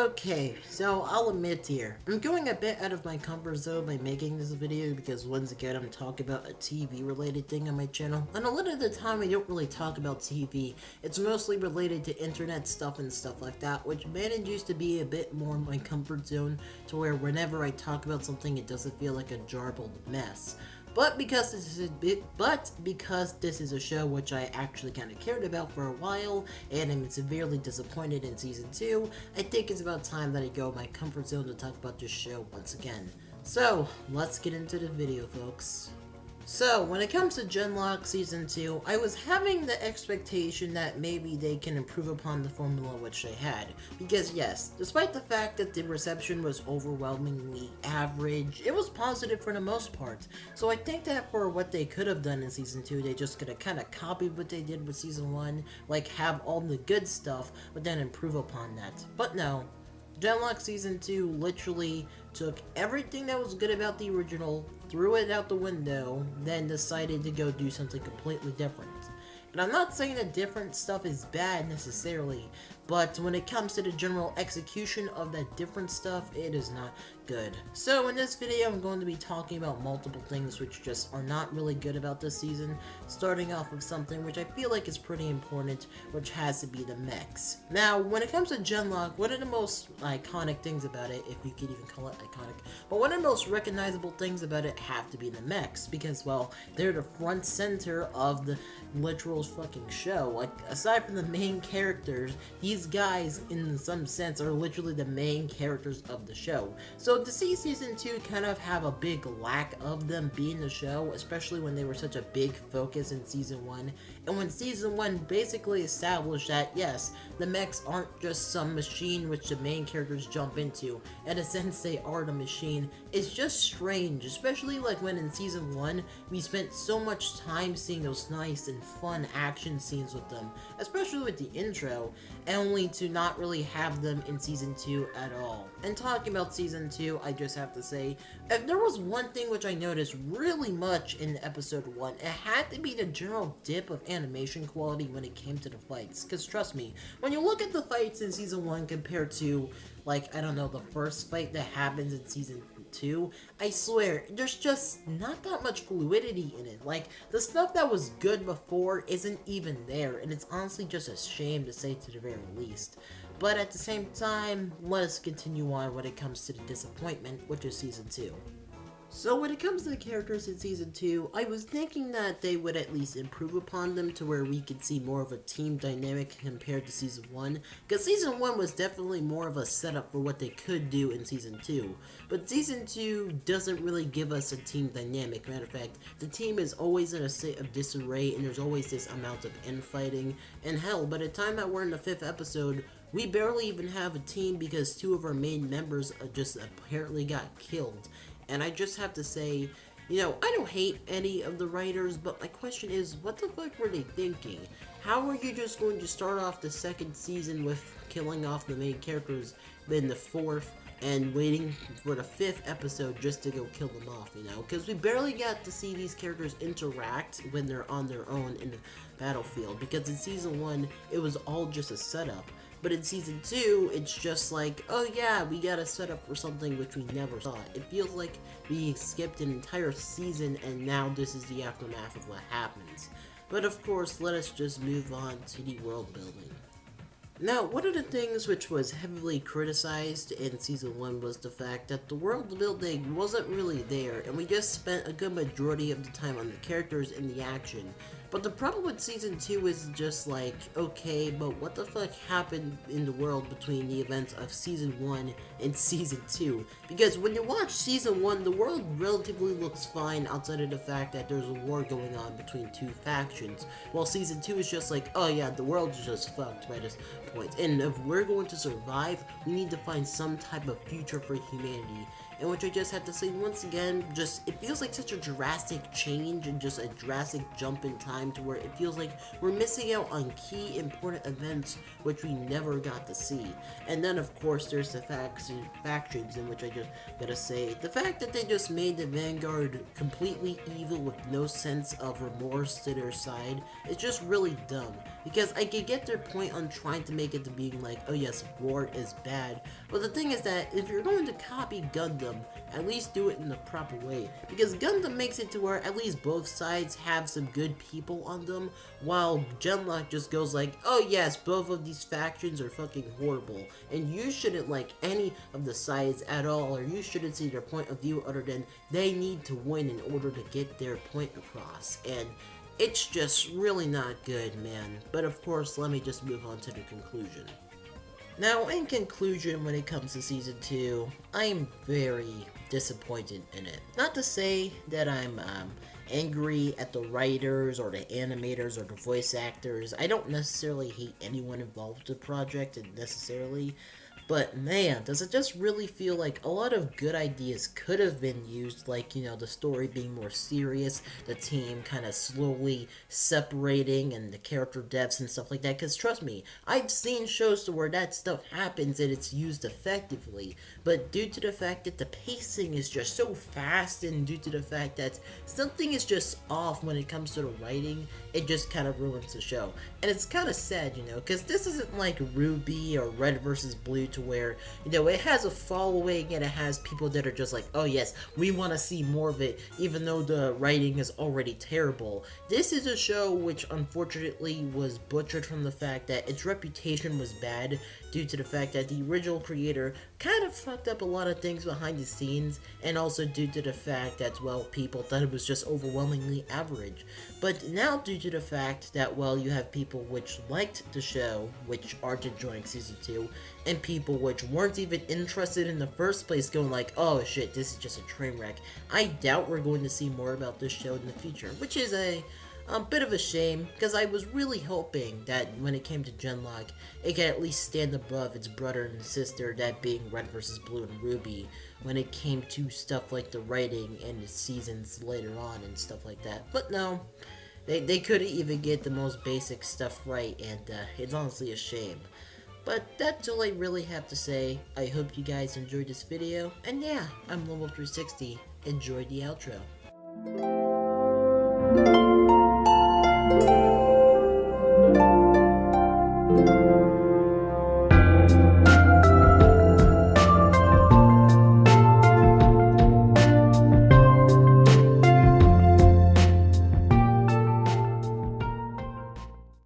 Okay, so I'll admit here, I'm going a bit out of my comfort zone by making this video because once again I'm talking about a TV related thing on my channel, and a lot of the time I don't really talk about TV, it's mostly related to internet stuff and stuff like that, which manages to be a bit more in my comfort zone to where whenever I talk about something it doesn't feel like a jarbled mess. But because this is a show which I actually kind of cared about for a while, and I'm severely disappointed in season 2, I think it's about time that I go my comfort zone to talk about this show once again. So, let's get into the video, folks. So, when it comes to Genlock Season 2, I was having the expectation that maybe they can improve upon the formula which they had. Because yes, despite the fact that the reception was overwhelmingly average, it was positive for the most part. So I think that for what they could have done in Season 2, they just could have kind of copied what they did with Season 1, like have all the good stuff, but then improve upon that. But no. Genlock Season 2 literally took everything that was good about the original, threw it out the window, then decided to go do something completely different. And I'm not saying that different stuff is bad necessarily, but when it comes to the general execution of that different stuff, it is not good. So in this video, I'm going to be talking about multiple things which just are not really good about this season, starting off with something which I feel like is pretty important, which has to be the mechs. Now, when it comes to Genlock, one of the most iconic things about it, if you could even call it iconic, but one of the most recognizable things about it have to be the mechs, because, well, they're the front center of the literal fucking show. Like, aside from the main characters, these guys, in some sense, are literally the main characters of the show. So to see Season 2 kind of have a big lack of them being the show, especially when they were such a big focus in Season 1, and when Season 1 basically established that, yes, the mechs aren't just some machine which the main characters jump into, in a sense they are the machine, it's just strange, especially like when in Season 1, we spent so much time seeing those nice and fun action scenes with them, especially with the intro, only to not really have them in Season 2 at all. And talking about Season 2, I just have to say, if there was one thing which I noticed really much in Episode 1, it had to be the general dip of animation quality when it came to the fights. Because trust me, when you look at the fights in Season 1 compared to, like, I don't know, the first fight that happens in Season 2, I swear, there's just not that much fluidity in it. Like, the stuff that was good before isn't even there, and it's honestly just a shame to say to the very least. But at the same time, let us continue on when it comes to the disappointment, which is Season 2. So when it comes to the characters in Season 2, I was thinking that they would at least improve upon them to where we could see more of a team dynamic compared to Season 1, because Season 1 was definitely more of a setup for what they could do in Season 2, but Season 2 doesn't really give us a team dynamic. Matter of fact, the team is always in a state of disarray and there's always this amount of infighting, and hell, by the time that we're in the 5th episode, we barely even have a team because 2 of our main members just apparently got killed. And I just have to say, you know, I don't hate any of the writers, but my question is, what the fuck were they thinking? How are you just going to start off the 2nd season with killing off the main characters, then the 4th, and waiting for the 5th episode just to go kill them off, you know? Because we barely got to see these characters interact when they're on their own in the battlefield, because in Season 1, it was all just a setup. But in Season 2, it's just like, oh yeah, we got a setup for something which we never saw. It feels like we skipped an entire season and now this is the aftermath of what happens. But of course, let us just move on to the world building. Now, one of the things which was heavily criticized in Season 1 was the fact that the world building wasn't really there, and we just spent a good majority of the time on the characters and the action. But the problem with Season 2 is just like, okay, but what the fuck happened in the world between the events of Season 1 and Season 2? Because when you watch Season 1, the world relatively looks fine outside of the fact that there's a war going on between 2 factions, while Season 2 is just like, oh yeah, the world's just fucked by this point. And if we're going to survive, we need to find some type of future for humanity. in which I just have to say once again, just it feels like such a drastic change and just a drastic jump in time to where it feels like we're missing out on key important events which we never got to see. And then of course there's the factions, in which I just gotta say the fact that they just made the Vanguard completely evil with no sense of remorse to their side is just really dumb, because I could get their point on trying to make it to being like, oh yes, war is bad, but the thing is that if you're going to copy Gundam, at least do it in the proper way, because Gundam makes it to where at least both sides have some good people on them, while Genlock just goes like, oh yes, both of these factions are fucking horrible, and you shouldn't like any of the sides at all, or you shouldn't see their point of view other than they need to win in order to get their point across, and it's just really not good, man. But of course, let me just move on to the conclusion. Now, in conclusion, when it comes to Season 2, I'm very disappointed in it. Not to say that I'm angry at the writers or the animators or the voice actors. I don't necessarily hate anyone involved with the project necessarily, but man, does it just really feel like a lot of good ideas could have been used, like, you know, the story being more serious, the team kind of slowly separating, and the character deaths and stuff like that, because trust me, I've seen shows to where that stuff happens and it's used effectively, but due to the fact that the pacing is just so fast, and due to the fact that something is just off when it comes to the writing, it just kind of ruins the show. And it's kind of sad, you know, because this isn't like Ruby or Red vs. Blue, to where, you know, it has a following and it has people that are just like, oh yes, we want to see more of it, even though the writing is already terrible. This is a show which unfortunately was butchered from the fact that its reputation was bad, due to the fact that the original creator kind of fucked up a lot of things behind the scenes, and also due to the fact that, well, people thought it was just overwhelmingly average. But now, due to the fact that, well, you have people which liked the show, which aren't enjoying Season 2, and people which weren't even interested in the first place going like, oh shit, this is just a train wreck, I doubt we're going to see more about this show in the future, which is a bit of a shame, because I was really hoping that when it came to Genlock, it could at least stand above its brother and sister, that being Red vs. Blue and Ruby, when it came to stuff like the writing and the seasons later on and stuff like that. But no, they couldn't even get the most basic stuff right, and it's honestly a shame. But that's all I really have to say. I hope you guys enjoyed this video, and yeah, I'm Lobo360. Enjoy the outro.